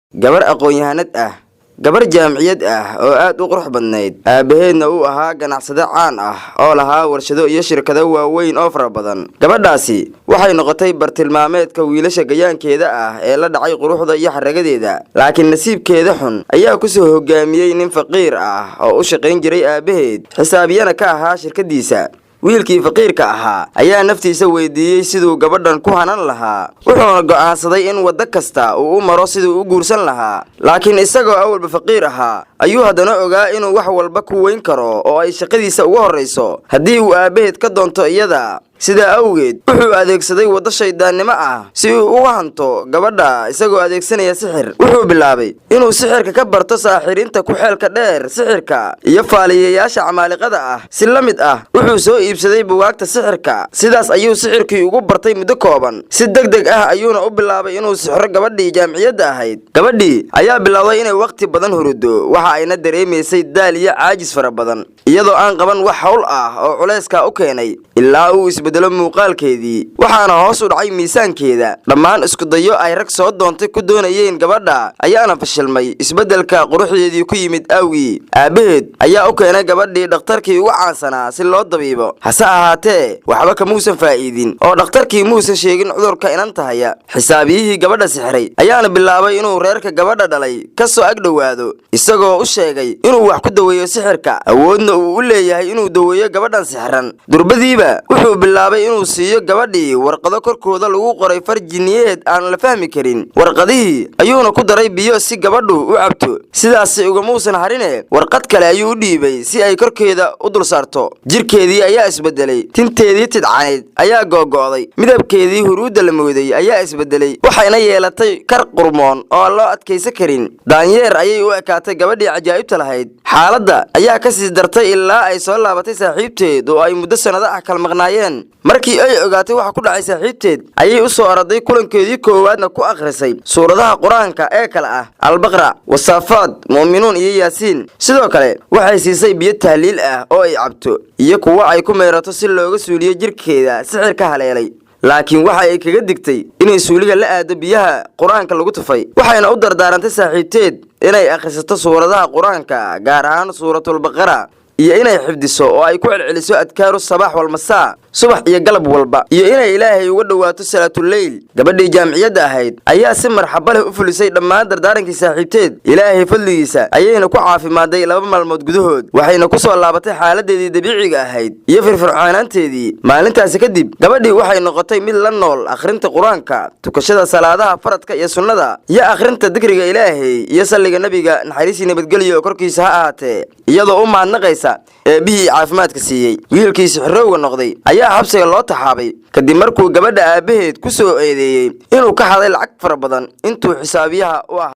gabar aqoon-yahanad ah gabar jaamiciyad ah oo aad u qurux badnayd aabaheedna uu ahaa ganacsade caan ah oo lahaa warshado iyo shirkado waaweyn oo fara badan gabadhaasi waxay noqotay bartilmaameedka wiilasha gayaankeeda ah ee la dhacay quruxda iyo xaragadeeda laakiin nasiibkeeda xun ayaa ku soo hogaamiyay nin faqiir ah oo u shaqayn jiray aabaheed xisaabiyana ka ahaa shirkadiisa wiilkii faqiirka ahaa ayaa naftiisa weydiiyay siduu gabadhan ku hanan lahaa wuxuuna go'aansaday in wada kasta uu u maro siduu u guursan lahaa laakiin isagoo awalba faqiir ahaa ayuu haddana ogaa inuu wax walba ku weyn karo oo ay shaqadiisa uga horreyso haddii uu aabaheed ka doonto iyada sidaa awgeed wuxuu adeegsaday waddo shaydaannimo ah si uu uga hanto gabadha isagoo adeegsanaya sixir wuxuu bilaabay inuu sixirka ka barto saaxiriinta ku xeelka dheer sixirka iyo faaliyayaasha camaaliqada ah si la mid ah wuxuu soo iibsaday bugaagta sixirka sidaas ayuu sixirkii ugu bartay muddo kooban si degdeg ah ayuuna u bilaabay inuu sixiro gabadhii jaamiciyadda ahayd gabadhii ayaa bilowday inay waqti badan huruddo waxa ayna dareemaysay daal iyo caajis fara badan iyadoo aan qaban wax hawl ah oo culayska u keenay ilaa uu isbedelo muuqaalkeedii waxaana hoos u dhacay miisaankeeda dhammaan isku dayo ay rag soo doontay ku doonayeen gabadha ayaana fashilmay isbedelka quruxdeedii ku yimid awgii aabaheed ayaa u keenay gabadhii dhakhtarkii ugu caansanaa si loo dabiibo hase ahaatee waxba kamuusan faa'iidin oo dhakhtarkii muusan sheegin cudurka inanta haya xisaabiyihii gabadha sixray ayaana bilaabay inuu reerka gabadha dhalay ka soo agdhowaado isagoo u sheegay inuu wax ku daweeyo sixirka awoodna uu u leeyahay inuu daweeyo gabadhan sixran durbadiiba wuxuu bilaabay inuu siiyo gabadhii warqado korkooda lagu qoray farjiniyeed aan la fahmi karin warqadihii ayuuna ku daray biyo si gabadhu u cabto sidaasi ugamuusan harine warqad kale ayuu u dhiibay si ay korkeeda u dul saarto jirkeedii ayaa isbedelay tinteedii tidcanayd ayaa googo'day midabkeedii huruudda la mooday ayaa isbedelay waxayna yeelatay kar qurmoon oo aan loo adkaysan karin daanyeer ayay u ekaatay gabadhii cajaa'ibta lahayd xaaladda ayaa ka sii dartay ilaa ay soo laabatay saaxiibteed oo ay muddo sannado ah kala maqnaayeen markii ay ogaatay waxa ku dhacay saaxiibteed ayay u soo araday kulankeedii koowaadna ku akhrisay suuradaha qur-aanka ee kale ah albaqra wasaafaad mu'minuun iyo yaasiin sidoo kale waxay siisay biyo tahliil ah oo ay cabto iyo kuwo ay ku meerato si looga suuliyo jirkeeda sixir ka haleelay laakiin waxa ay kaga digtay inay suuliga la aado biyaha qur-aanka lagu tufay waxayna u dardaarantay saaxiibteed inay akhrisato suuradaha qur-aanka gaar ahaan suuratulbaqara iyo inay xifdiso oo ay ku celceliso adkaaru sabaax walmasaa subax iyo galab walba iyo inay ilaahay uga dhowaato salaatuleyl gabadhii jaamiciyadda ahayd ayaa si marxaba leh u fulisay dhammaan dardaarankii saaxiibteed ilaahay fadligiisa ayayna ku caafimaaday 2 maalmood gudahood waxayna ku soo laabatay xaaladeedii dabiiciga ahayd iyo firfircoonaanteedii maalintaasi kadib gabadhii waxay noqotay mid la nool akhrinta qur-aanka tukashada salaadaha faradka iyo sunnada iyo akhrinta dikriga ilaahay iyo salliga nabiga naxariis iyo nabadgelyo korkiisa ha ahaatee iyadoo u mahadnaqaysa eebihii caafimaadka siiyey wiilkii sixirowga noqday ayaa xabsiga loo taxaabay kadib markuu gabadha aabaheed ku soo eedeeyey inuu ka haday lacag fara badan intuu xisaabiyaha u ahaa